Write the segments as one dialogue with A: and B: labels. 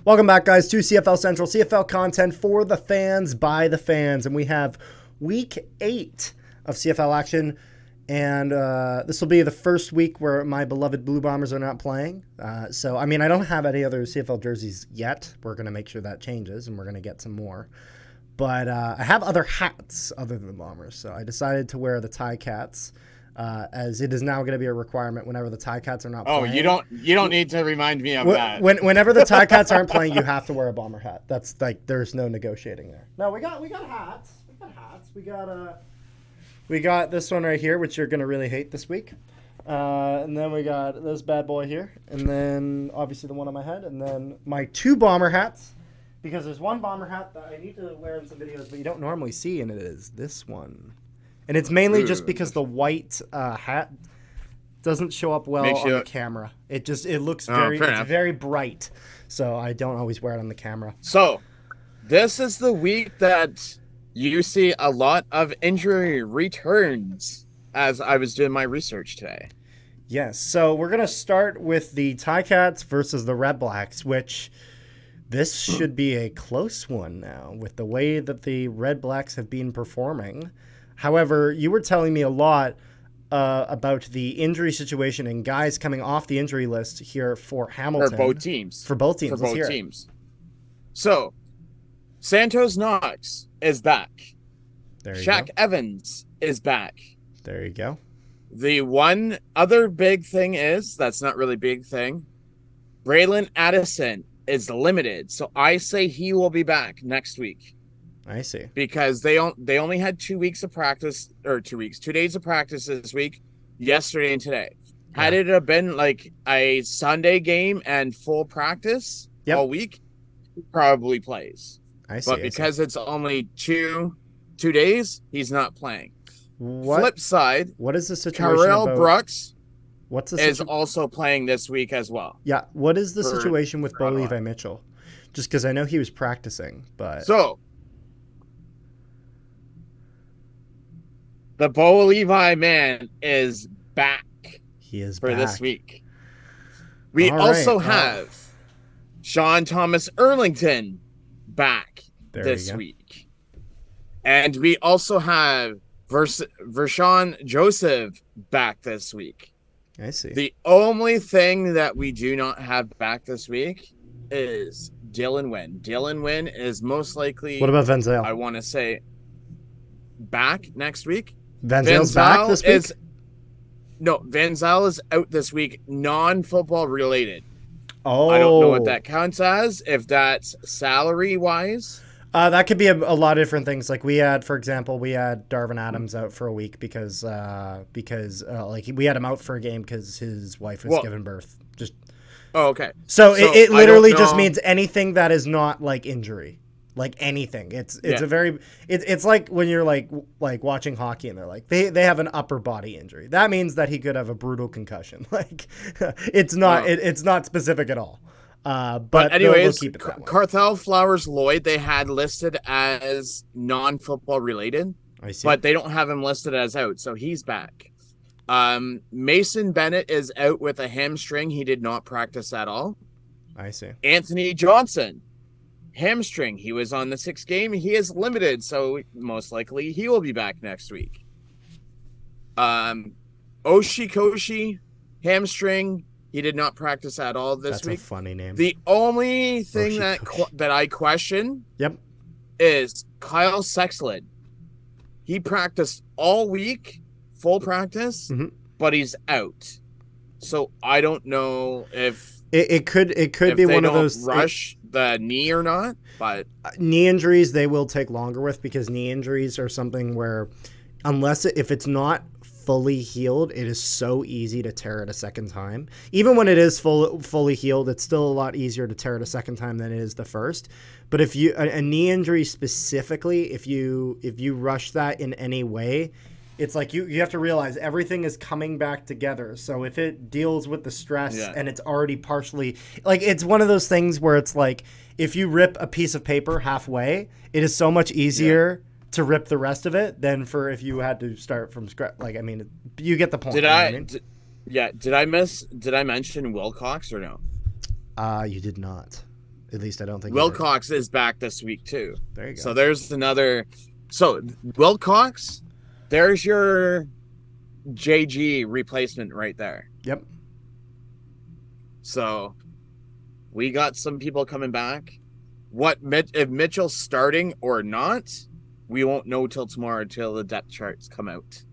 A: Welcome back, guys, to CFL Central, CFL content for the fans, by the fans. And we have week 8 of CFL action. And this will be the first week where my beloved Blue Bombers are not playing. I don't have any other CFL jerseys yet. We're going to make sure that changes, and we're going to get some more. But I have other hats other than the Bombers. So I decided to wear the Tie Cats. As it is now going to be a requirement whenever the Tie Cats are not playing.
B: Oh, you don't need to remind me of that.
A: Whenever the Tie Cats aren't playing, you have to wear a Bomber hat. That's like there's no negotiating there. No, we got hats. We got this one right here, which you're going to really hate this week. And then we got this bad boy here, and then obviously the one on my head, and then my 2 Bomber hats, because there's one Bomber hat that I need to wear in some videos, but you don't normally see, and it is this one. And it's mainly just because the white hat doesn't show up well on the camera. It looks very bright, so I don't always wear it on the camera.
B: So, this is the week that you see a lot of injury returns, as I was doing my research today.
A: Yes, so we're going to start with the Tie Cats versus the Red Blacks, which this should be a close one now with the way that the Red Blacks have been performing. However, you were telling me a lot about the injury situation and guys coming off the injury list here for Hamilton.
B: For both teams.
A: For both teams.
B: So, Santos Knox is back.
A: There you
B: Shaq
A: go.
B: Evans is back.
A: There you go.
B: The one other big thing is, that's not really big thing, Braylon Addison is limited. So I say he will be back next week.
A: I see.
B: Because they only had 2 weeks of practice, or 2 weeks, 2 days of practice this week, yesterday and today. Yeah. Had it have been like a Sunday game and full practice all week, he probably plays.
A: I see.
B: But because it's only two days, he's not playing. Flip side,
A: what is the situation
B: Carell
A: about...
B: Brooks
A: is
B: also playing this week as well.
A: Yeah, what is the situation with Bo Levi Mitchell? Just because I know he was practicing, but...
B: So, the Bo Levi man is back.
A: He is
B: for
A: back.
B: This week. We also have Sean Thomas Erlington back this week. And we also have Vershawn Joseph back this week.
A: I see.
B: The only thing that we do not have back this week is Dylan Wynn. Dylan Wynn is most likely...
A: What about Venzel?
B: I want to say back next week.
A: Venzel's back this week?
B: No, Venzel is out this week, non-football related.
A: Oh.
B: I don't know what that counts as, if that's salary-wise.
A: That could be a lot of different things. Like we had Darvin Adams out for a week because we had him out for a game because his wife was giving birth.
B: Okay.
A: So it literally just means anything that is not like injury. Like anything. It's like when you're like watching hockey and they're like they have an upper body injury. That means that he could have a brutal concussion. Like it's not specific at all. But anyways, we'll keep it that way.
B: Carthel Flowers Lloyd they had listed as non-football related.
A: I see.
B: But they don't have him listed as out, so he's back. Mason Bennett is out with a hamstring. He did not practice at all.
A: I see.
B: Anthony Johnson, hamstring. He was on the 6th game. He is limited, so most likely he will be back next week. Oshikoshi, hamstring. He did not practice at all this week.
A: That's a funny name.
B: The only thing that I question is Kyle Sexlid. He practiced all week, full practice, but he's out. So I don't know if
A: it could be one of those
B: rush the knee or not. But
A: knee injuries they will take longer with, because knee injuries are something where if it's not fully healed, it is so easy to tear it a second time. Even when it is fully healed, it's still a lot easier to tear it a second time than it is the first. But if you a knee injury specifically, if you rush that in any way, it's like you have to realize everything is coming back together. So if it deals with the stress and it's already partially, like, it's one of those things where it's like if you rip a piece of paper halfway, it is so much easier to rip the rest of it than for if you had to start from scratch. Like, I mean, you get the point.
B: Did I mention Wilcox or no?
A: You did not. At least I don't think
B: Wilcox is back this week too.
A: There you go.
B: So there's another. So Wilcox, there's your JG replacement right there.
A: Yep.
B: So we got some people coming back. If Mitchell's starting or not, we won't know till tomorrow till the depth charts come out.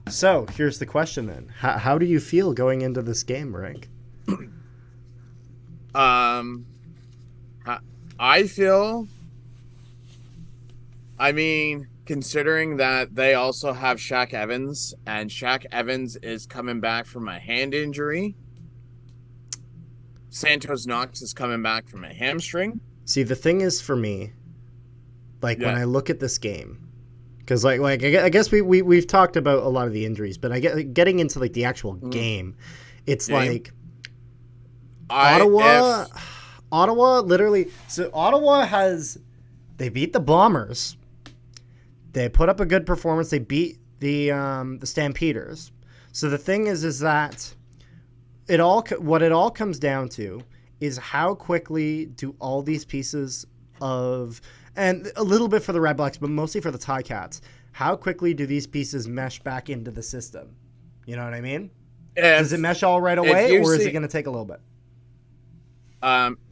A: So here's the question then: How do you feel going into this game, Rank?
B: I feel. I mean, considering that they also have Shaq Evans, and Shaq Evans is coming back from a hand injury. Santos Knox is coming back from a hamstring.
A: See, the thing is for me, when I look at this game, because I guess we've talked about a lot of the injuries, but getting into the actual game, it's Ottawa literally. So Ottawa they beat the Bombers. They put up a good performance. They beat the Stampeders. So the thing is that what it all comes down to is how quickly do all these pieces and a little bit for the Red Blacks, but mostly for the Ticats, how quickly do these pieces mesh back into the system? You know what I mean? Does it mesh all right away, or is it going to take a little bit?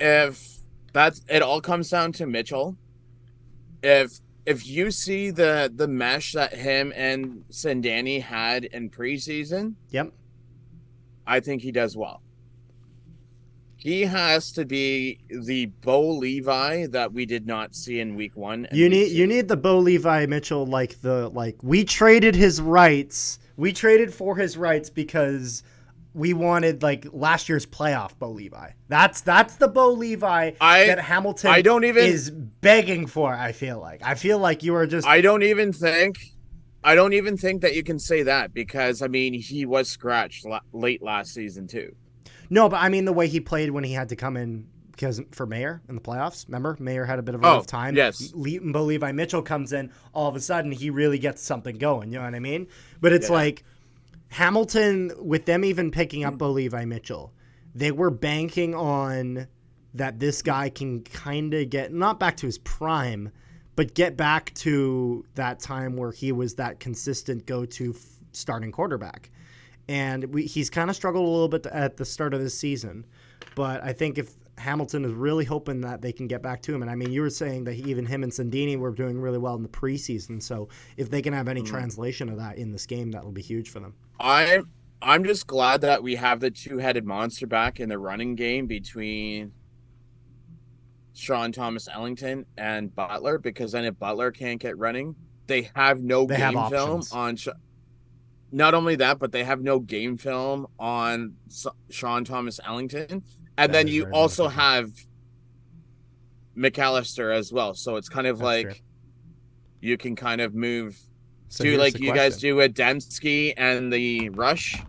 B: It all comes down to Mitchell. If you see the mesh that him and Sandani had in preseason,
A: yep,
B: I think he does well. He has to be the Bo Levi that we did not see in week 1.
A: You need the Bo Levi Mitchell, we traded his rights. We traded for his rights because we wanted last year's playoff Bo Levi. That's the Bo Levi that Hamilton is begging for. I feel like you are just.
B: I don't even think that you can say that because he was scratched late last season too.
A: No, but I mean the way he played when he had to come in for Mayer in the playoffs. Remember, Mayer had a bit of a rough time.
B: Yes.
A: Bo Levi Mitchell comes in, all of a sudden he really gets something going. You know what I mean? But it's Hamilton, with them even picking up Bo Levi Mitchell, they were banking on that this guy can kind of get, not back to his prime, but get back to that time where he was that consistent go-to starting quarterback. And he's kind of struggled a little bit at the start of this season. But I think if Hamilton is really hoping that they can get back to him, and I mean, you were saying that even him and Sandini were doing really well in the preseason. So if they can have any translation of that in this game, that'll be huge for them.
B: I'm just glad that we have the two-headed monster back in the running game between Sean Thomas Ellington and Butler, because then if Butler can't get running, they have no game film on. Not only that, but they have no game film on Sean Thomas Ellington. And then you also have McAllister as well. So it's kind of you can kind of move. So do you guys do with Dembski and the rush.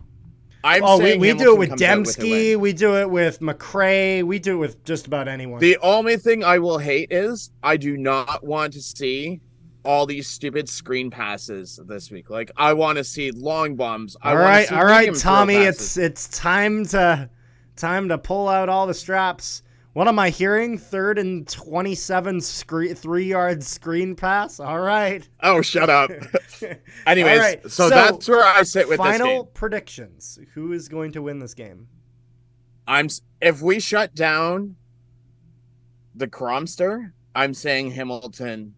A: We do it with Dembski. We do it with McRae. We do it with just about anyone.
B: The only thing I will hate is I do not want to see all these stupid screen passes this week. I want to see long bombs.
A: All right, Tommy. It's time to pull out all the straps. What am I hearing? 3rd and 27 3-yard screen pass. All right.
B: Oh, shut up. Anyways, right. So that's where I sit with this game.
A: Final predictions. Who is going to win this game?
B: If we shut down the Cromster, I'm saying Hamilton.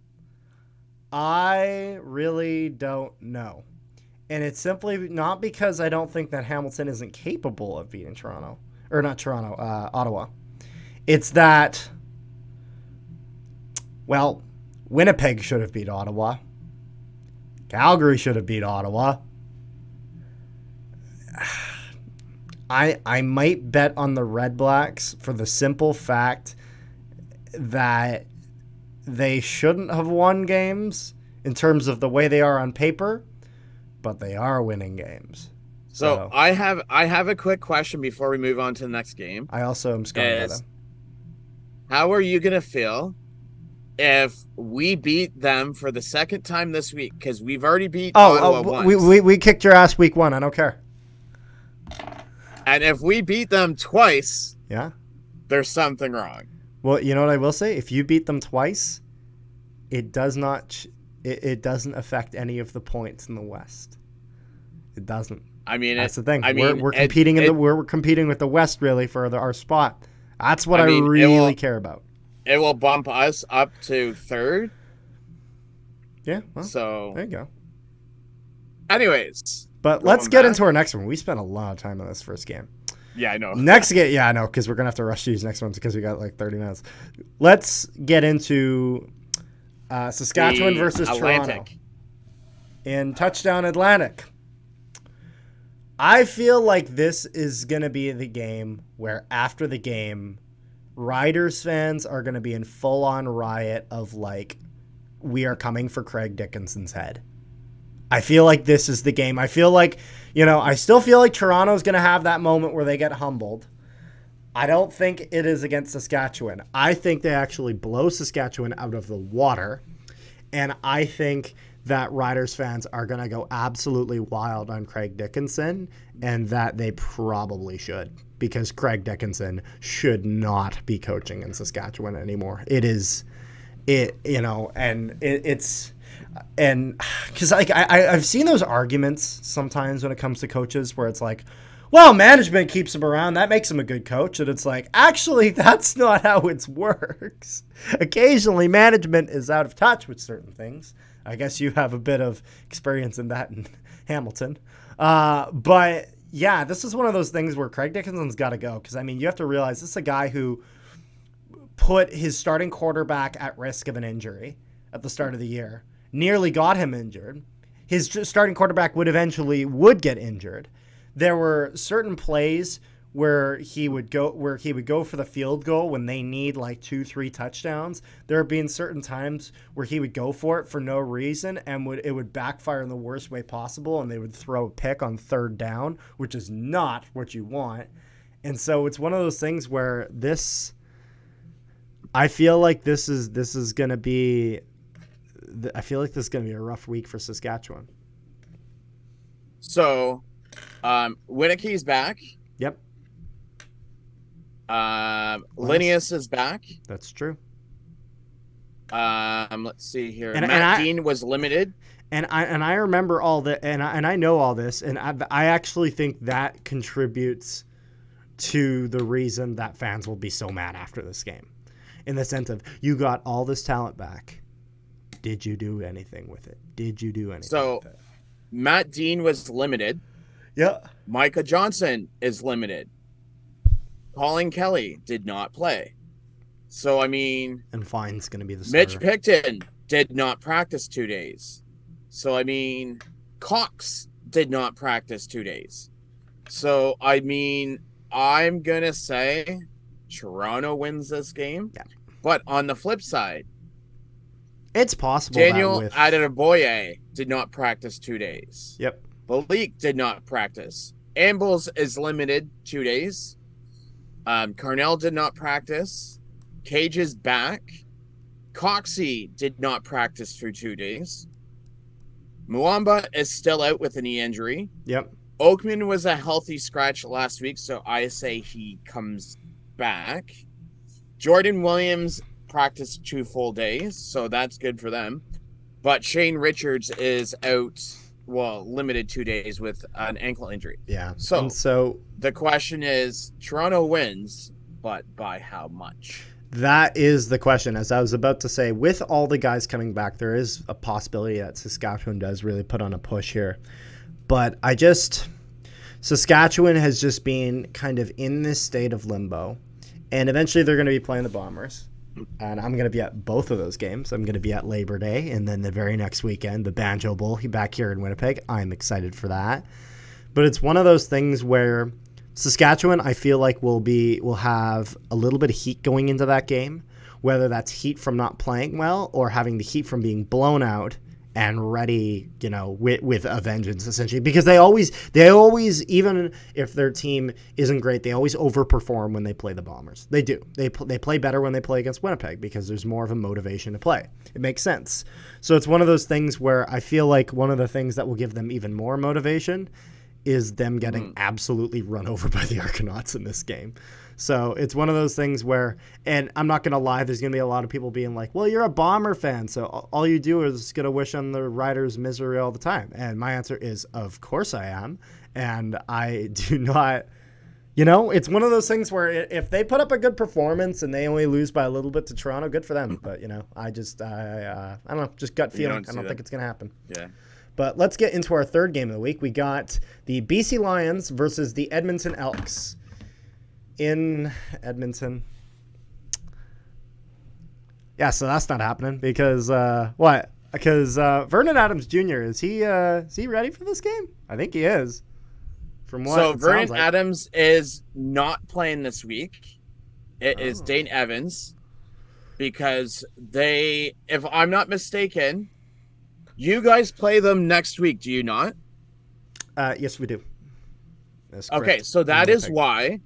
A: I really don't know. And it's simply not because I don't think that Hamilton isn't capable of beating Ottawa. It's that, Winnipeg should have beat Ottawa. Calgary should have beat Ottawa. I might bet on the Red Blacks for the simple fact that they shouldn't have won games in terms of the way they are on paper, but they are winning games.
B: So I have a quick question before we move on to the next game.
A: I also am scared.
B: How are you going to feel if we beat them for the second time this week? Because we've already beat Ottawa once.
A: We kicked your ass week 1. I don't care.
B: And if we beat them twice, there's something wrong.
A: Well, you know what I will say? If you beat them twice, it does not. It doesn't affect any of the points in the West. It doesn't.
B: I mean,
A: that's the thing.
B: I mean,
A: we're competing we're competing with the West really for our spot. That's what I really care about.
B: It will bump us up to third.
A: Yeah. Well,
B: so
A: there you go.
B: Anyways,
A: but let's get into our next one. We spent a lot of time on this first game.
B: Yeah, I know.
A: Next game, yeah, I know, because we're gonna have to rush these next ones because we got like 30 minutes. Let's get into Saskatchewan versus
B: Atlantic.
A: Toronto in Touchdown Atlantic. I feel like this is gonna be the game where after the game, Riders fans are gonna be in full-on riot of like, we are coming for Craig Dickinson's head. I feel like this is the game. I feel like, I still feel like Toronto's going to have that moment where they get humbled. I don't think it is against Saskatchewan. I think they actually blow Saskatchewan out of the water. And I think that Riders fans are going to go absolutely wild on Craig Dickinson, and that they probably should, because Craig Dickinson should not be coaching in Saskatchewan anymore. It's because I've seen those arguments sometimes when it comes to coaches where it's like, well, management keeps him around, that makes him a good coach. And it's like, actually, that's not how it works. Occasionally, management is out of touch with certain things. I guess you have a bit of experience in that in Hamilton. But yeah, this is one of those things where Craig Dickinson's got to go. Because, I mean, you have to realize this is a guy who put his starting quarterback at risk of an injury at the start of the year. Nearly got him injured. His starting quarterback would get injured. There were certain plays where he would go for the field goal when they need like 2-3 touchdowns. There have been certain times where he would go for it for no reason, and it would backfire in the worst way possible, and they would throw a pick on third down, which is not what you want. And so it's one of those things where I feel like this is going to be a rough week for Saskatchewan.
B: So, Winnike's back.
A: Yep.
B: Linnaeus is back.
A: That's true.
B: Let's see here. Matt Dean was limited.
A: And I remember all that, and I know all this, and I actually think that contributes to the reason that fans will be so mad after this game. In the sense of, you got all this talent back. Did you do anything with it?
B: So, Matt Dean was limited.
A: Yeah.
B: Micah Johnson is limited. Colin Kelly did not play. So, I mean...
A: And Fine's going to be the starter.
B: Mitch Picton did not practice 2 days. So, I mean, Cox did not practice 2 days. So, I mean, I'm going to say Toronto wins this game.
A: Yeah.
B: But on the flip side,
A: it's possible
B: Daniel Adetoboye did not practice 2 days.
A: Yep.
B: Malik did not practice. Ambles is limited 2 days. Carnell did not practice. Cage is back. Coxie did not practice for 2 days. Muamba is still out with a knee injury.
A: Yep.
B: Oakman was a healthy scratch last week, so I say he comes back. Jordan Williams practiced 2 full days, so that's good for them. But Shane Richards is out, limited 2 days with an ankle injury.
A: Yeah.
B: So the question is, Toronto wins, but by how much?
A: That is the question. As I was about to say, with all the guys coming back, there is a possibility that Saskatchewan does really put on a push here. But Saskatchewan has just been kind of in this state of limbo. And eventually they're going to be playing the Bombers. And I'm going to be at both of those games. I'm going to be at Labor Day, and then the very next weekend, the Banjo Bowl back here in Winnipeg. I'm excited for that. But it's one of those things where Saskatchewan, I feel like, will have a little bit of heat going into that game, whether that's heat from not playing well or having the heat from being blown out and ready, with a vengeance, essentially. Because they always, even if their team isn't great, they always overperform when they play the Bombers. They do. They play better when they play against Winnipeg because there's more of a motivation to play. It makes sense. So it's one of those things where I feel like one of the things that will give them even more motivation is them getting absolutely run over by the Argonauts in this game. So it's one of those things where, and I'm not going to lie, there's going to be a lot of people being like, well, you're a Bomber fan, so all you do is going to wish on the Riders misery all the time. And my answer is, of course I am. And I do not, it's one of those things where if they put up a good performance and they only lose by a little bit to Toronto, good for them. But, I don't know, just gut feeling. I don't think it's going to happen.
B: Yeah.
A: But let's get into our third game of the week. We got the BC Lions versus the Edmonton Elks in Edmonton. Yeah, so that's not happening because what? Because Vernon Adams Jr. is he ready for this game? I think he is. From what
B: so Vernon Adams is not playing this week. It is Dane Evans because if I'm not mistaken, you guys play them next week, do you not?
A: Yes, we do.
B: Okay, so that is why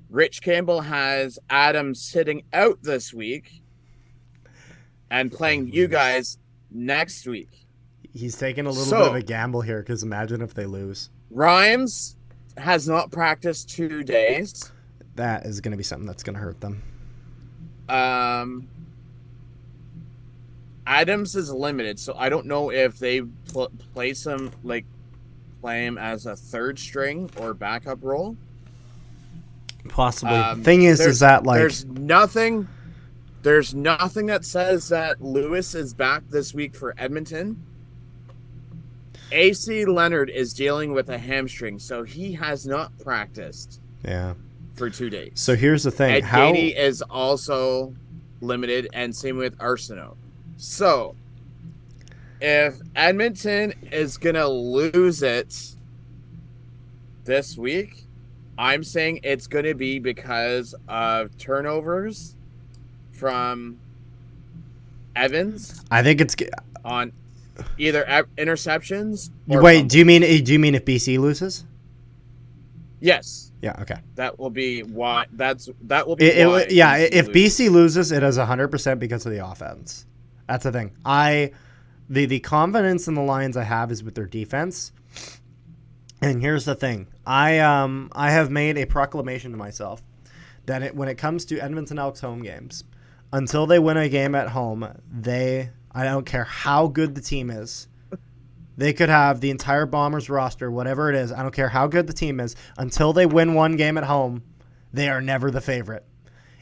B: Rich Campbell has Adams sitting out this week and playing you guys next week.
A: He's taking a little bit of a gamble here because imagine if they lose.
B: Rhymes has not practiced 2 days.
A: That is going to be something that's going to hurt them.
B: Adams is limited, so I don't know if they play him as a third string or backup role.
A: Possibly. Thing is that
B: there's nothing that says that Lewis is back this week for Edmonton. AC Leonard is dealing with a hamstring, so he has not practiced.
A: Yeah.
B: For 2 days.
A: So here's the thing:
B: Ed Gainey is also limited, and same with Arsenault. So, if Edmonton is going to lose it this week, I'm saying it's going to be because of turnovers from Evans.
A: I think it's
B: on either interceptions or
A: Wait, do you mean if BC loses?
B: Yes.
A: Yeah, okay.
B: That will be why why.
A: Yeah, if BC loses, it is 100% because of the offense. That's the thing. The confidence in the Lions I have is with their defense. And here's the thing. I have made a proclamation to myself that when it comes to Edmonton Elks home games, until they win a game at home, I don't care how good the team is. They could have the entire Bombers roster, whatever it is. I don't care how good the team is. Until they win one game at home, they are never the favorite.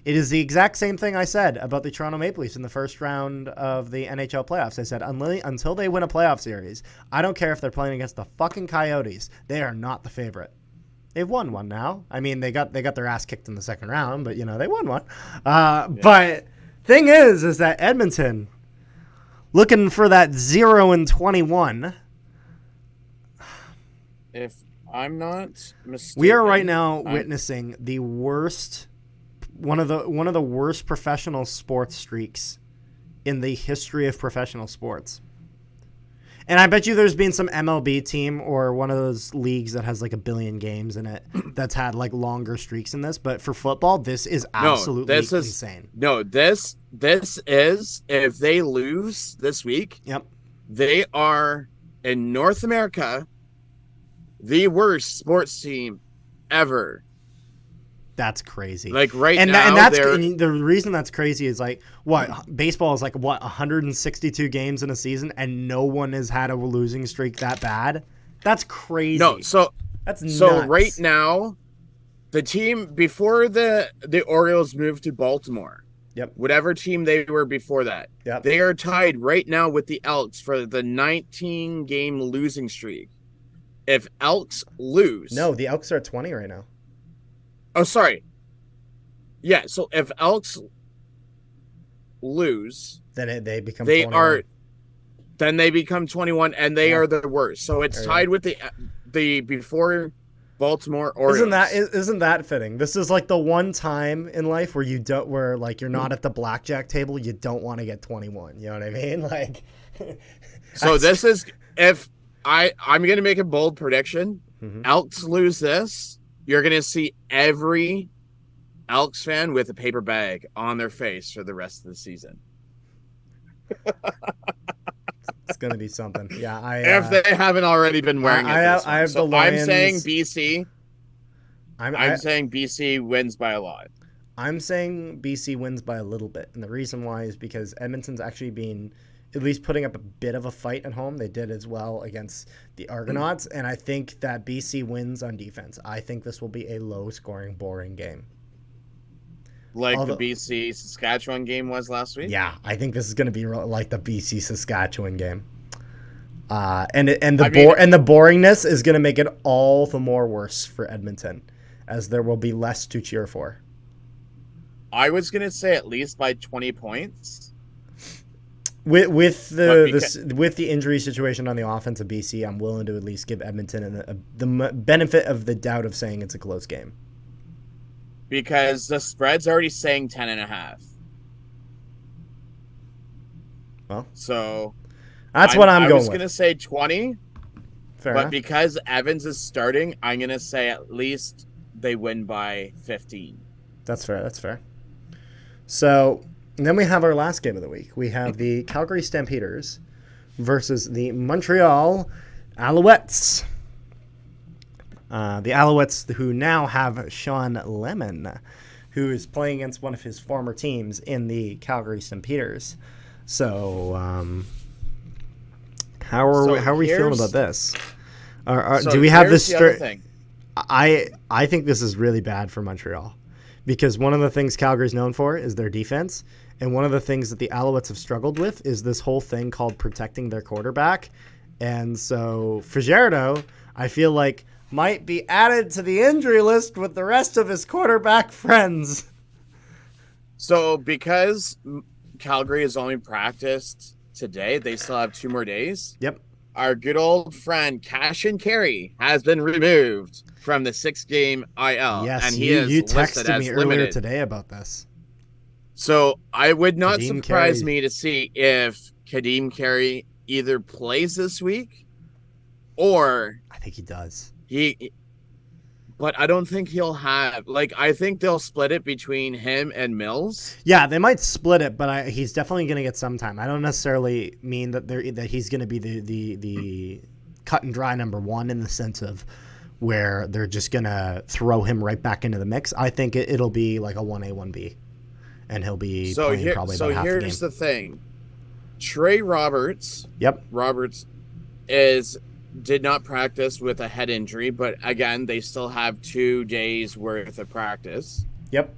A: It is the exact same thing I said about the Toronto Maple Leafs in the first round of the NHL playoffs. I said, until they win a playoff series, I don't care if they're playing against the fucking Coyotes. They are not the favorite. They've won one now. I mean, they got their ass kicked in the second round, but, they won one. But thing is that Edmonton, looking for that 0-21.
B: If I'm not mistaken,
A: we are right now witnessing the worst, one of the worst professional sports streaks in the history of professional sports. And I bet you there's been some MLB team or one of those leagues that has like 1 billion games in it that's had like longer streaks in this. But for football, this is absolutely insane.
B: This is, if they lose this week, they are in North America the worst sports team ever.
A: That's crazy.
B: Like now,
A: and the reason that's crazy is baseball is 162 games in a season, and no one has had a losing streak that bad. That's crazy.
B: No,
A: that's nuts.
B: So right now, the team before the Orioles moved to Baltimore.
A: Yep.
B: Whatever team they were before that.
A: Yep.
B: They are tied right now with the Elks for the 19-game losing streak. If Elks lose...
A: No, the Elks are at 20 right now.
B: Oh, sorry. Yeah, so if Elks lose...
A: Then they become 21.
B: Then they become 21, and they are the worst. So it's tied with the before Baltimore Orioles.
A: Isn't that fitting? This is like the one time in life where you're not at the blackjack table, you don't want to get 21. You know what I mean?
B: So this is... If... I'm going to make a bold prediction. Mm-hmm. Elks lose this. You're going to see every Elks fan with a paper bag on their face for the rest of the season.
A: It's going to be something. Yeah,
B: if they haven't already been wearing it.
A: I have the Lions.
B: I'm saying BC. I'm saying BC wins by a lot.
A: I'm saying BC wins by a little bit. And the reason why is because Edmonton's actually been at least putting up a bit of a fight at home. They did as well against the Argonauts. And I think that BC wins on defense. I think this will be a low-scoring, boring game.
B: Like the BC-Saskatchewan game was last week?
A: Yeah, I think this is going to be like the BC-Saskatchewan game. And the boringness is going to make it all the more worse for Edmonton, as there will be less to cheer for.
B: I was going to say at least by 20 points.
A: With the injury situation on the offense of BC, I'm willing to at least give Edmonton the benefit of the doubt of saying it's a close game.
B: Because the spread's already saying 10.5.
A: Well,
B: so
A: that's what I'm going with. I was
B: going to say 20.
A: Fair
B: but
A: enough.
B: Because Evans is starting, I'm going to say at least they win by 15.
A: That's fair. So then we have our last game of the week. We have the Calgary Stampeders versus the Montreal Alouettes. The Alouettes, who now have Sean Lemon, who is playing against one of his former teams in the Calgary Stampeders. So, how are we feeling about this? Do we have this? I think this is really bad for Montreal, because one of the things Calgary's known for is their defense, and one of the things that the Alouettes have struggled with is this whole thing called protecting their quarterback. And so Fajardo, I feel like, might be added to the injury list with the rest of his quarterback friends.
B: So because Calgary has only practiced today, they still have 2 more days.
A: Yep.
B: Our good old friend Cashin Carey has been removed from the 6-game IL.
A: Yes,
B: and
A: you texted me earlier today about this.
B: So I would not surprise me to see if Kadeem Carey either plays this week or...
A: I think he does.
B: But I don't think he'll have... I think they'll split it between him and Mills.
A: Yeah, they might split it, but he's definitely going to get some time. I don't necessarily mean that he's going to be the cut and dry number one in the sense of where they're just going to throw him right back into the mix. I think it'll be like a 1A, 1B. And he'll be playing probably about half the game. So
B: here's the thing. Trey Roberts.
A: Yep.
B: Roberts did not practice with a head injury, but again, they still have 2 days worth of practice.
A: Yep.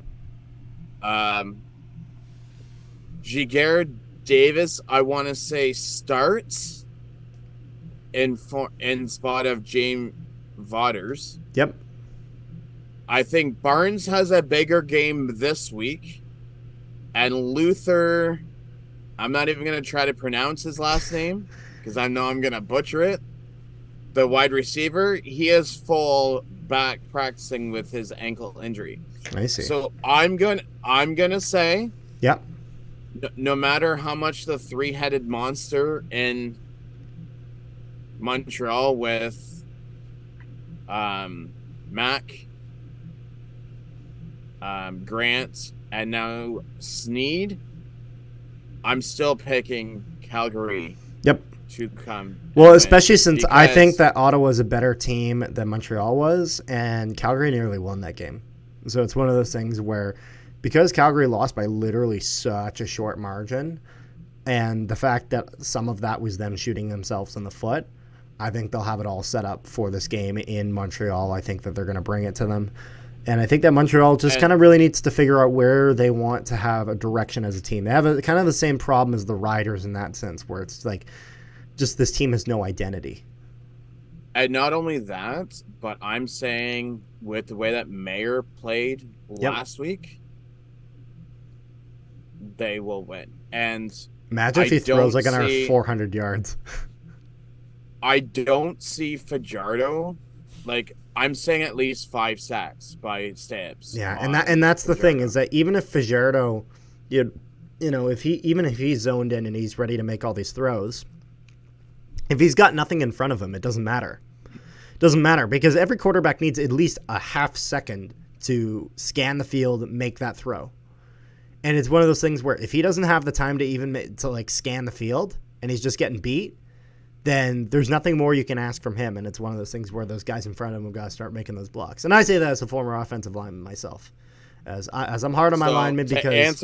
B: Jiguer Davis, I want to say, starts in spot of James Vaughters.
A: Yep.
B: I think Barnes has a bigger game this week. And Luther, I'm not even going to try to pronounce his last name because I know I'm going to butcher it. The wide receiver, he is full back practicing with his ankle injury.
A: I see.
B: So I'm gonna say,
A: yep.
B: No matter how much the 3-headed monster in Montreal with Mac, Grant, and now Sneed, I'm still picking Calgary.
A: Yep.
B: To come.
A: Well, especially since I think that Ottawa's a better team than Montreal was, and Calgary nearly won that game. So it's one of those things where, because Calgary lost by literally such a short margin, and the fact that some of that was them shooting themselves in the foot, I think they'll have it all set up for this game in Montreal. I think that they're going to bring it to them. And I think that Montreal just kind of really needs to figure out where they want to have a direction as a team. They have kind of the same problem as the Riders in that sense, where it's like, just this team has no identity.
B: And not only that, but I'm saying with the way that Mayer played last week, they will win. And
A: imagine if he throws like another 400 yards.
B: I don't see Fajardo. I'm saying at least 5 sacks by Stabs.
A: Yeah, and that's the thing, is that even if Fajardo, if he's zoned in and he's ready to make all these throws, if he's got nothing in front of him, it doesn't matter. It doesn't matter, because every quarterback needs at least a half second to scan the field, make that throw. And it's one of those things where if he doesn't have the time to even scan the field, and he's just getting beat, then there's nothing more you can ask from him. And it's one of those things where those guys in front of him have got to start making those blocks. And I say that as a former offensive lineman myself, as I'm hard on my linemen, because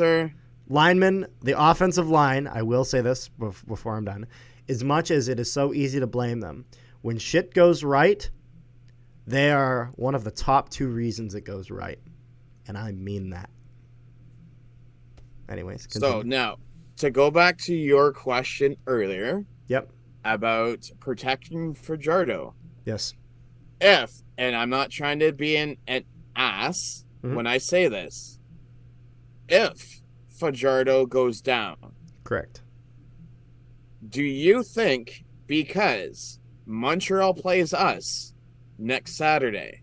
A: linemen, the offensive line, I will say this before I'm done, as much as it is so easy to blame them, when shit goes right, they are one of the top 2 reasons it goes right. And I mean that. Anyways, continue.
B: So now, to go back to your question earlier.
A: Yep.
B: About protecting Fajardo.
A: Yes.
B: And I'm not trying to be an ass when I say this, if Fajardo goes down.
A: Correct.
B: Do you think, because Montreal plays us next Saturday,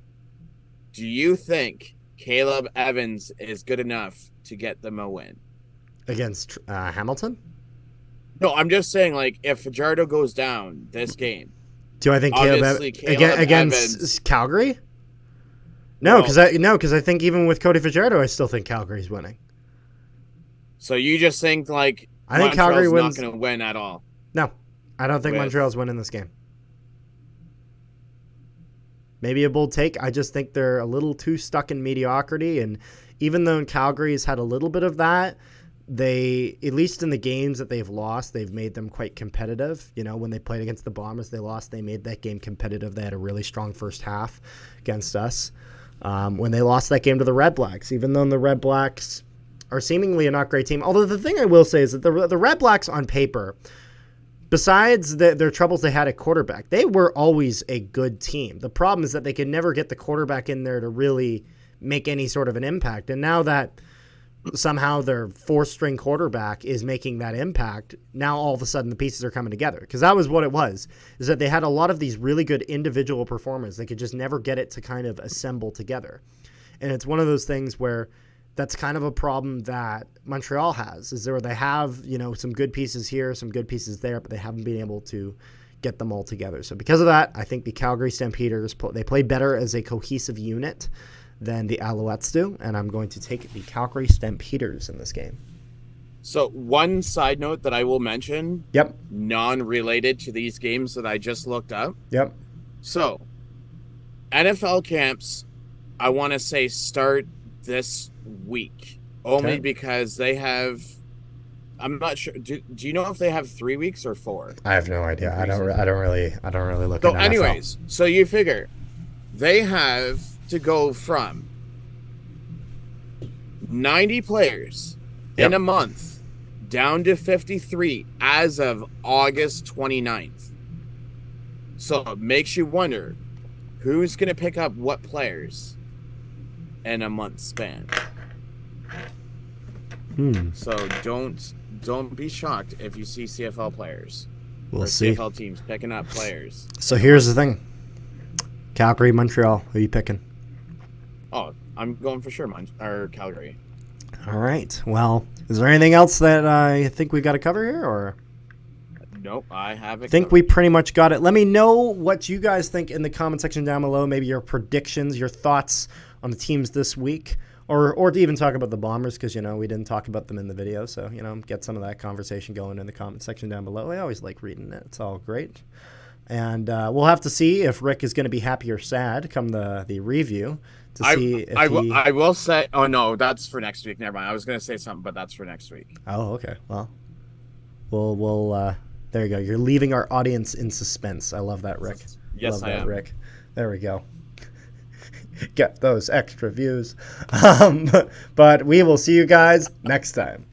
B: do you think Caleb Evans is good enough to get them a win?
A: Against Hamilton?
B: No, I'm just saying, like, if Fajardo goes down this game.
A: Do I think Caleb against Evans, Calgary? No, because I think even with Cody Fajardo, I still think Calgary's winning.
B: So you just think, like,
A: I think Calgary wins.
B: Not going to win at all?
A: No, I don't think Montreal's winning this game. Maybe a bold take. I just think they're a little too stuck in mediocrity, and even though Calgary's had a little bit of that, they, at least in the games that they've lost, they've made them quite competitive. You know, when they played against the Bombers, they lost. They made that game competitive. They had a really strong first half against us. When they lost that game to the Red Blacks, even though the Red Blacks are seemingly a not great team. Although the thing I will say is that the Red Blacks on paper, besides their troubles they had at quarterback, they were always a good team. The problem is that they could never get the quarterback in there to really make any sort of an impact. And now that somehow their 4th-string quarterback is making that impact, now all of a sudden the pieces are coming together. Because that was what it was, is that they had a lot of these really good individual performers. They could just never get it to kind of assemble together. And it's one of those things where that's kind of a problem that Montreal has, is where they have, you know, some good pieces here, some good pieces there, but they haven't been able to get them all together. So because of that, I think the Calgary Stampeders, they play better as a cohesive unit than the Alouettes do, and I'm going to take the Calgary Stampeders in this game.
B: So one side note that I will mention,
A: yep,
B: non-related to these games that I just looked up.
A: Yep.
B: So NFL camps, I want to say start this week, only because they have, I'm not sure. Do you know if they have 3 weeks or 4?
A: I have no idea. I don't really look
B: so
A: at NFL.
B: Anyways, so you figure they have to go from 90 players in a month down to 53 as of August 29th. So it makes you wonder who's going to pick up what players in a month span. So don't be shocked if you see CFL players.
A: We'll see.
B: CFL teams picking up players.
A: So here's the thing. Calgary, Montreal, who are you picking?
B: Oh, I'm going for sure, Calgary.
A: All right. Well, is there anything else that I think we got to cover here, or?
B: Nope, I haven't.
A: I think we pretty much got it. Let me know what you guys think in the comment section down below. Maybe your predictions, your thoughts on the teams this week, or to even talk about the Bombers, because, you know, we didn't talk about them in the video. So, you know, get some of that conversation going in the comment section down below. I always like reading it. It's all great. And we'll have to see if Rick is going to be happy or sad come the review to see if
B: I will say, oh, no, that's for next week. Never mind. I was going to say something, but that's for next week.
A: Oh, okay. Well, we'll there you go. You're leaving our audience in suspense. I love that, Rick.
B: Yes,
A: love
B: I
A: that,
B: am.
A: Rick. There we go. Get those extra views. But we will see you guys next time.